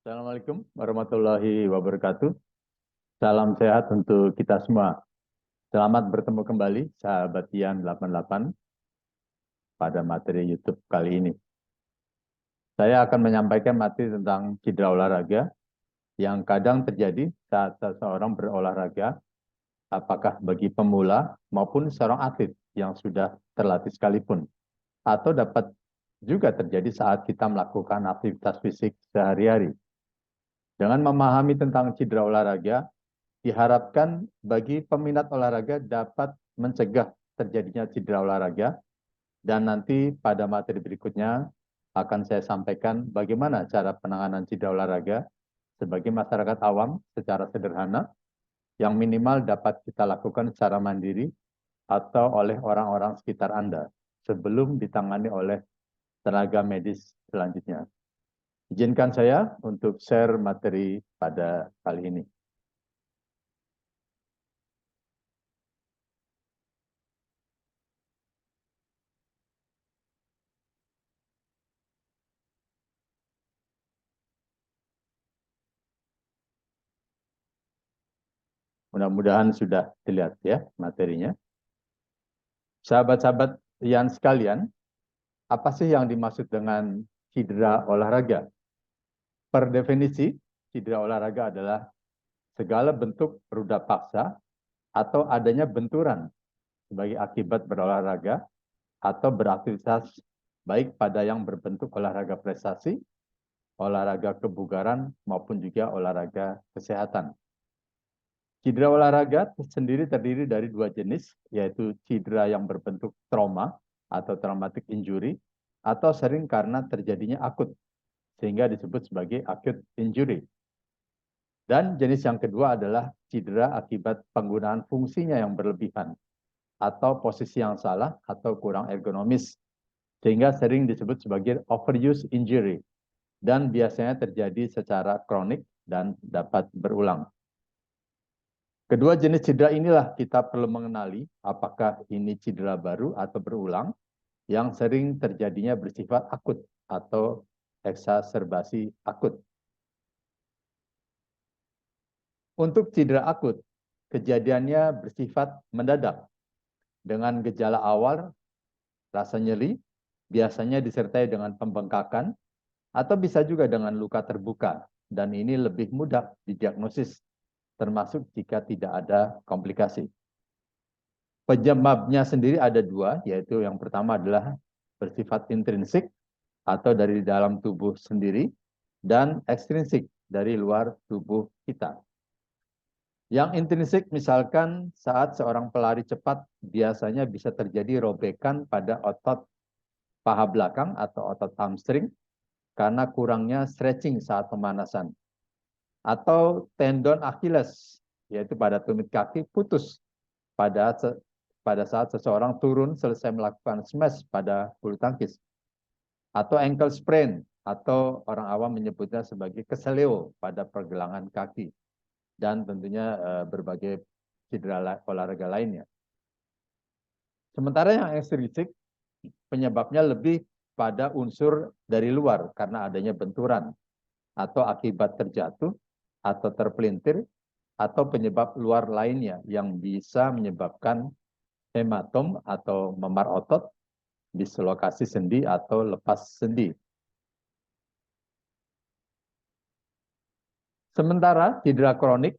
Assalamualaikum warahmatullahi wabarakatuh. Salam sehat untuk kita semua. Selamat bertemu kembali, sahabat Ian 88, pada materi YouTube kali ini. Saya akan menyampaikan materi tentang cedera olahraga yang kadang terjadi saat seseorang berolahraga, apakah bagi pemula maupun seorang atlet yang sudah terlatih sekalipun, atau dapat juga terjadi saat kita melakukan aktivitas fisik sehari-hari. Dengan memahami tentang cedera olahraga, diharapkan bagi peminat olahraga dapat mencegah terjadinya cedera olahraga, dan nanti pada materi berikutnya akan saya sampaikan bagaimana cara penanganan cedera olahraga sebagai masyarakat awam secara sederhana yang minimal dapat kita lakukan secara mandiri atau oleh orang-orang sekitar Anda sebelum ditangani oleh tenaga medis selanjutnya. Izinkan saya untuk share materi pada kali ini. Mudah-mudahan sudah dilihat ya materinya. Sahabat-sahabat yang sekalian, apa sih yang dimaksud dengan cedera olahraga? Per definisi, cedera olahraga adalah segala bentuk ruda paksa atau adanya benturan sebagai akibat berolahraga atau beraktivitas baik pada yang berbentuk olahraga prestasi, olahraga kebugaran, maupun juga olahraga kesehatan. Cedera olahraga sendiri terdiri dari dua jenis, yaitu cedera yang berbentuk trauma atau traumatic injury, atau sering karena terjadinya akut, sehingga disebut sebagai acute injury. Dan jenis yang kedua adalah cedera akibat penggunaan fungsinya yang berlebihan, atau posisi yang salah atau kurang ergonomis, sehingga sering disebut sebagai overuse injury, dan biasanya terjadi secara kronik dan dapat berulang. Kedua jenis cedera inilah kita perlu mengenali apakah ini cedera baru atau berulang yang sering terjadinya bersifat akut atau eksaserbasi akut. Untuk cedera akut, kejadiannya bersifat mendadak dengan gejala awal rasa nyeri, biasanya disertai dengan pembengkakan atau bisa juga dengan luka terbuka, dan ini lebih mudah didiagnosis termasuk jika tidak ada komplikasi. Penyebabnya sendiri ada dua, yaitu yang pertama adalah bersifat intrinsik atau dari dalam tubuh sendiri, dan ekstrinsik dari luar tubuh kita. Yang intrinsik misalkan saat seorang pelari cepat biasanya bisa terjadi robekan pada otot paha belakang atau otot hamstring karena kurangnya stretching saat pemanasan. Atau tendon Achilles, yaitu pada tumit kaki, putus pada saat seseorang turun selesai melakukan smash pada bulu tangkis. Atau ankle sprain, atau orang awam menyebutnya sebagai keseleo pada pergelangan kaki. Dan tentunya berbagai cedera olahraga lainnya. Sementara yang ekstrinsik, penyebabnya lebih pada unsur dari luar karena adanya benturan, atau akibat terjatuh, atau terpelintir, atau penyebab luar lainnya yang bisa menyebabkan hematom atau memar otot, dislokasi sendi atau lepas sendi. Sementara cedera kronik,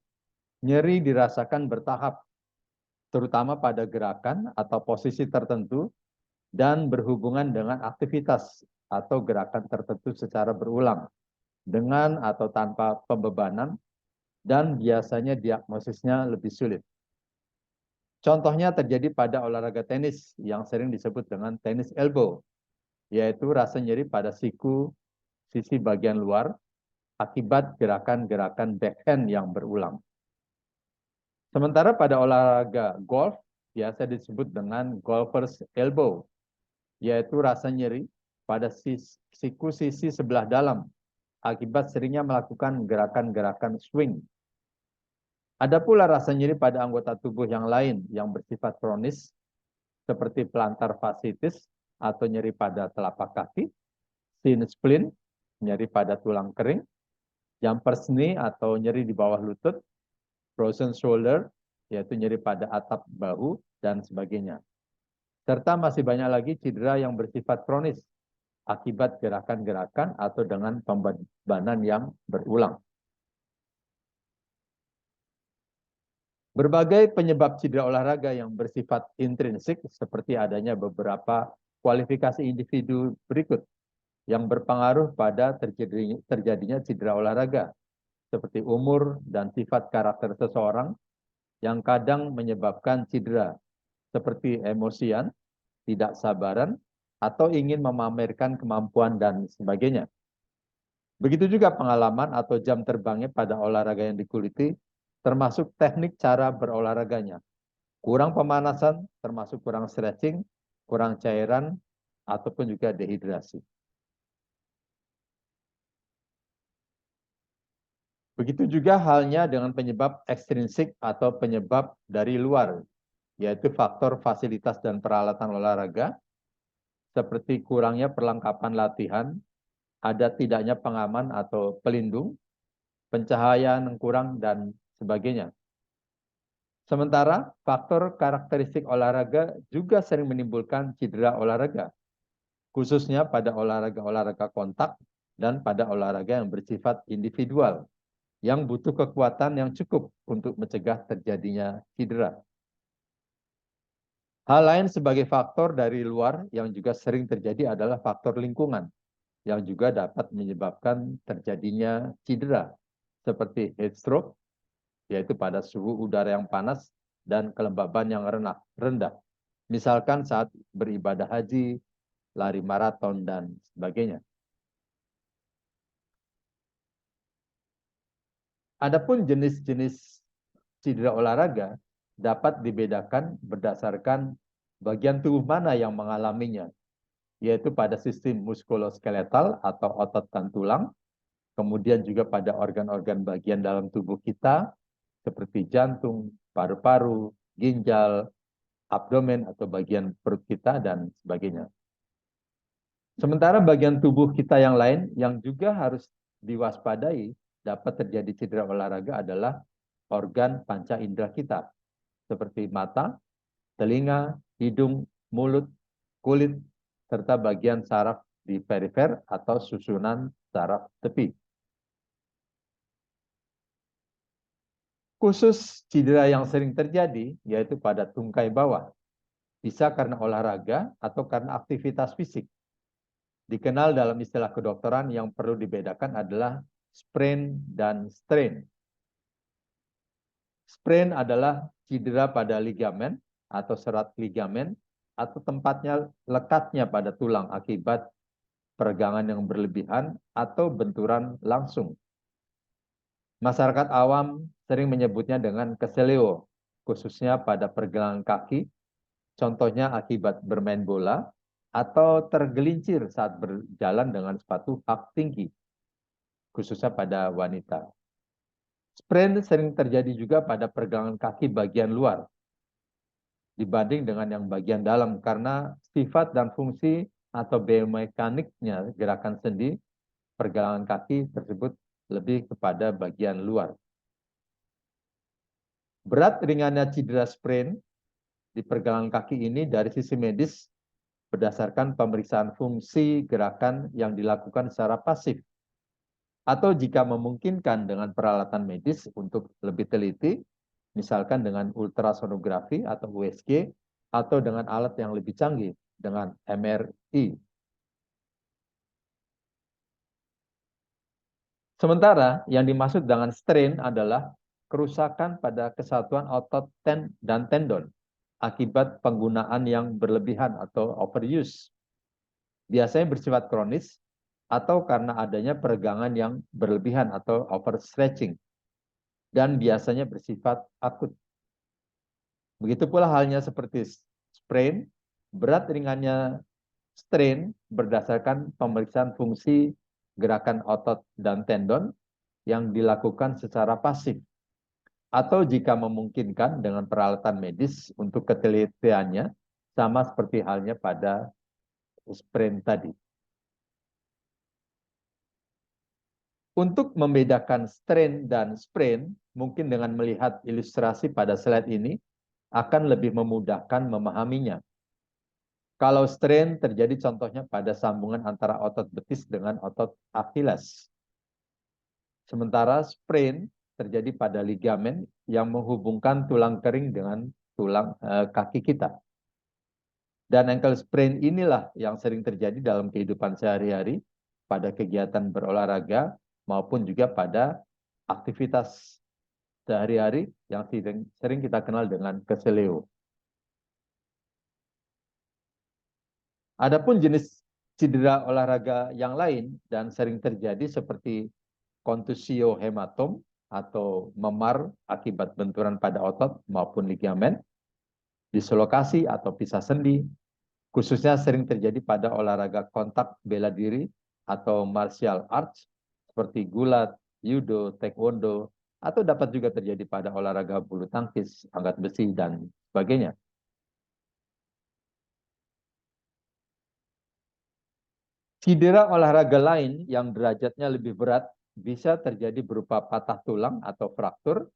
nyeri dirasakan bertahap, terutama pada gerakan atau posisi tertentu dan berhubungan dengan aktivitas atau gerakan tertentu secara berulang, dengan atau tanpa pembebanan, dan biasanya diagnosisnya lebih sulit. Contohnya terjadi pada olahraga tenis yang sering disebut dengan tenis elbow, yaitu rasa nyeri pada siku sisi bagian luar akibat gerakan-gerakan backhand yang berulang. Sementara pada olahraga golf biasa disebut dengan golfer's elbow, yaitu rasa nyeri pada siku sisi sebelah dalam akibat seringnya melakukan gerakan-gerakan swing. Ada pula rasa nyeri pada anggota tubuh yang lain yang bersifat kronis, seperti plantar fasciitis atau nyeri pada telapak kaki, shin splint, nyeri pada tulang kering, jumpers knee atau nyeri di bawah lutut, frozen shoulder, yaitu nyeri pada atap bahu, dan sebagainya. Serta masih banyak lagi cedera yang bersifat kronis akibat gerakan-gerakan atau dengan pembebanan yang berulang. Berbagai penyebab cedera olahraga yang bersifat intrinsik seperti adanya beberapa kualifikasi individu berikut yang berpengaruh pada terjadinya cedera olahraga, seperti umur dan sifat karakter seseorang yang kadang menyebabkan cedera, seperti emosian, tidak sabaran, atau ingin memamerkan kemampuan dan sebagainya. Begitu juga pengalaman atau jam terbangnya pada olahraga yang dikuliti, termasuk teknik cara berolahraganya. Kurang pemanasan, termasuk kurang stretching, kurang cairan, ataupun juga dehidrasi. Begitu juga halnya dengan penyebab ekstrinsik atau penyebab dari luar, yaitu faktor fasilitas dan peralatan olahraga, seperti kurangnya perlengkapan latihan, ada tidaknya pengaman atau pelindung, pencahayaan yang kurang, dan sebagainya. Sementara faktor karakteristik olahraga juga sering menimbulkan cedera olahraga, khususnya pada olahraga-olahraga kontak dan pada olahraga yang bersifat individual, yang butuh kekuatan yang cukup untuk mencegah terjadinya cedera. Hal lain sebagai faktor dari luar yang juga sering terjadi adalah faktor lingkungan, yang juga dapat menyebabkan terjadinya cedera, seperti heat stroke, yaitu pada suhu udara yang panas dan kelembaban yang rendah. Misalkan saat beribadah haji, lari maraton, dan sebagainya. Adapun jenis-jenis cedera olahraga dapat dibedakan berdasarkan bagian tubuh mana yang mengalaminya, yaitu pada sistem muskuloskeletal atau otot dan tulang, kemudian juga pada organ-organ bagian dalam tubuh kita, seperti jantung, paru-paru, ginjal, abdomen atau bagian perut kita, dan sebagainya. Sementara bagian tubuh kita yang lain yang juga harus diwaspadai dapat terjadi cedera olahraga adalah organ panca indera kita, seperti mata, telinga, hidung, mulut, kulit, serta bagian saraf di perifer atau susunan saraf tepi. Khusus cedera yang sering terjadi yaitu pada tungkai bawah, bisa karena olahraga atau karena aktivitas fisik. Dikenal dalam istilah kedokteran yang perlu dibedakan adalah sprain dan strain. Sprain adalah cedera pada ligamen atau serat ligamen atau tempatnya lekatnya pada tulang akibat peregangan yang berlebihan atau benturan langsung. Masyarakat awam sering menyebutnya dengan keseleo, khususnya pada pergelangan kaki, contohnya akibat bermain bola, atau tergelincir saat berjalan dengan sepatu hak tinggi, khususnya pada wanita. Sprain sering terjadi juga pada pergelangan kaki bagian luar, dibanding dengan yang bagian dalam, karena sifat dan fungsi atau biomekaniknya gerakan sendi pergelangan kaki tersebut lebih kepada bagian luar. Berat ringannya cedera sprain di pergelangan kaki ini dari sisi medis berdasarkan pemeriksaan fungsi gerakan yang dilakukan secara pasif, atau jika memungkinkan dengan peralatan medis untuk lebih teliti, misalkan dengan ultrasonografi atau USG, atau dengan alat yang lebih canggih dengan MRI. Sementara yang dimaksud dengan strain adalah kerusakan pada kesatuan otot dan tendon akibat penggunaan yang berlebihan atau overuse. Biasanya bersifat kronis atau karena adanya peregangan yang berlebihan atau overstretching, dan biasanya bersifat akut. Begitu pula halnya seperti sprain, berat ringannya strain berdasarkan pemeriksaan fungsi gerakan otot dan tendon yang dilakukan secara pasif, atau jika memungkinkan dengan peralatan medis untuk ketelitiannya, sama seperti halnya pada sprain tadi. Untuk membedakan strain dan sprain, mungkin dengan melihat ilustrasi pada slide ini, akan lebih memudahkan memahaminya. Kalau strain terjadi contohnya pada sambungan antara otot betis dengan otot Achilles. Sementara sprain terjadi pada ligamen yang menghubungkan tulang kering dengan tulang kaki kita. Dan ankle sprain inilah yang sering terjadi dalam kehidupan sehari-hari pada kegiatan berolahraga maupun juga pada aktivitas sehari-hari yang sering kita kenal dengan keseleo. Adapun jenis cedera olahraga yang lain dan sering terjadi seperti kontusio hematom atau memar akibat benturan pada otot maupun ligamen, dislokasi atau pisah sendi, khususnya sering terjadi pada olahraga kontak bela diri atau martial arts seperti gulat, judo, taekwondo, atau dapat juga terjadi pada olahraga bulu tangkis, angkat besi, dan sebagainya. Cedera olahraga lain yang derajatnya lebih berat bisa terjadi berupa patah tulang atau fraktur,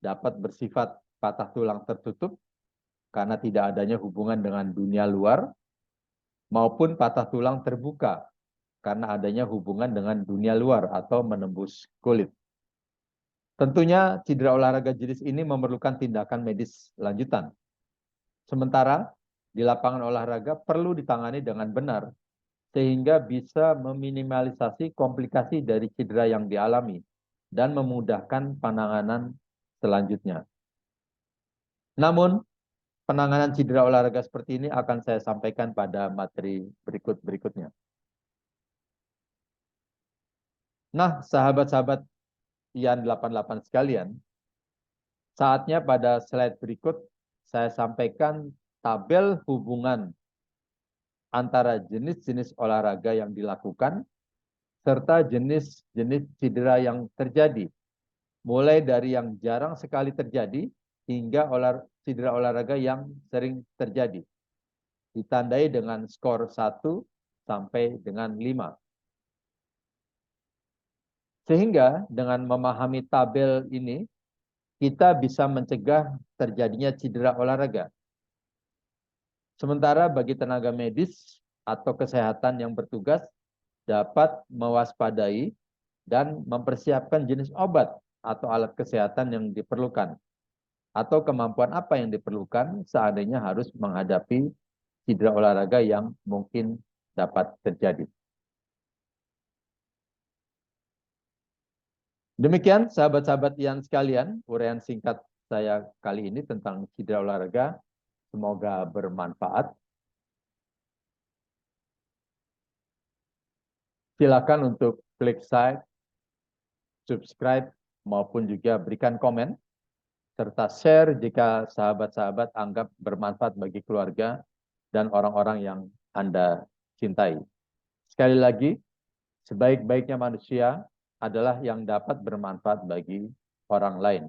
dapat bersifat patah tulang tertutup karena tidak adanya hubungan dengan dunia luar, maupun patah tulang terbuka karena adanya hubungan dengan dunia luar atau menembus kulit. Tentunya cedera olahraga jenis ini memerlukan tindakan medis lanjutan. Sementara di lapangan olahraga perlu ditangani dengan benar sehingga bisa meminimalisasi komplikasi dari cedera yang dialami dan memudahkan penanganan selanjutnya. Namun, penanganan cedera olahraga seperti ini akan saya sampaikan pada materi berikutnya. Nah, sahabat-sahabat Ian 88 sekalian, saatnya pada slide berikut saya sampaikan tabel hubungan antara jenis-jenis olahraga yang dilakukan serta jenis-jenis cedera yang terjadi. Mulai dari yang jarang sekali terjadi hingga cedera olahraga yang sering terjadi. Ditandai dengan skor 1 sampai dengan 5. Sehingga dengan memahami tabel ini, kita bisa mencegah terjadinya cedera olahraga. Sementara bagi tenaga medis atau kesehatan yang bertugas dapat mewaspadai dan mempersiapkan jenis obat atau alat kesehatan yang diperlukan atau kemampuan apa yang diperlukan seandainya harus menghadapi cedera olahraga yang mungkin dapat terjadi. Demikian sahabat-sahabat yang sekalian, uraian singkat saya kali ini tentang cedera olahraga. Semoga bermanfaat. Silakan untuk klik subscribe, maupun juga berikan komen, serta share jika sahabat-sahabat anggap bermanfaat bagi keluarga dan orang-orang yang Anda cintai. Sekali lagi, sebaik-baiknya manusia adalah yang dapat bermanfaat bagi orang lain.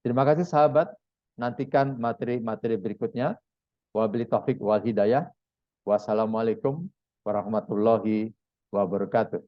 Terima kasih sahabat, nantikan materi-materi berikutnya. Wabillahi taufik wal hidayah. Wassalamualaikum warahmatullahi wabarakatuh.